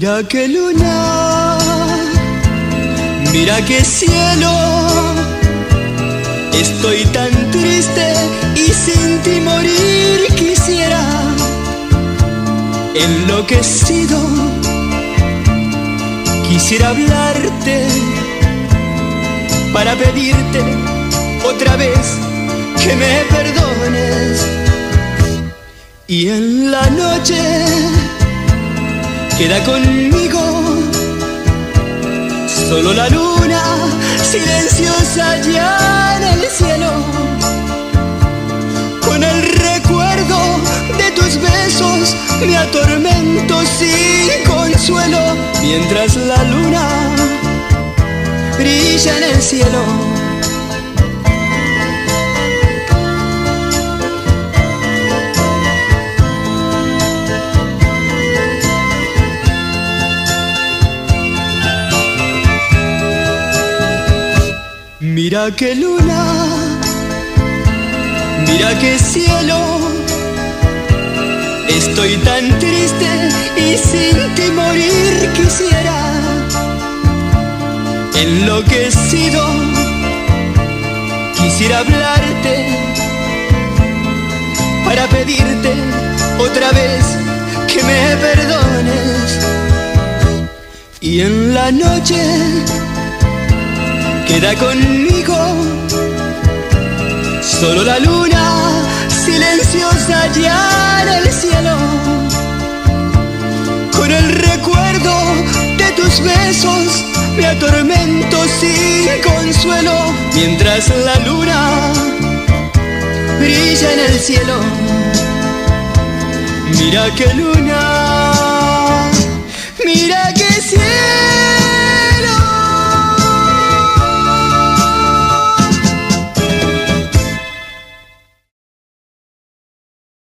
Mira qué luna, mira qué cielo. Estoy tan triste y sin ti morir quisiera. Enloquecido, quisiera hablarte para pedirte otra vez que me perdones. Y en la noche queda conmigo solo la luna silenciosa allá en el cielo, con el recuerdo de tus besos me atormento sin consuelo, mientras la luna brilla en el cielo. Mira qué luna, mira qué cielo. Estoy tan triste y sin ti morir quisiera. Enloquecido, quisiera hablarte para pedirte otra vez que me perdones. Y en la noche queda conmigo solo la luna silenciosa allá en el cielo, con el recuerdo de tus besos me atormento sin consuelo, mientras la luna brilla en el cielo. Mira qué luna, mira qué cielo.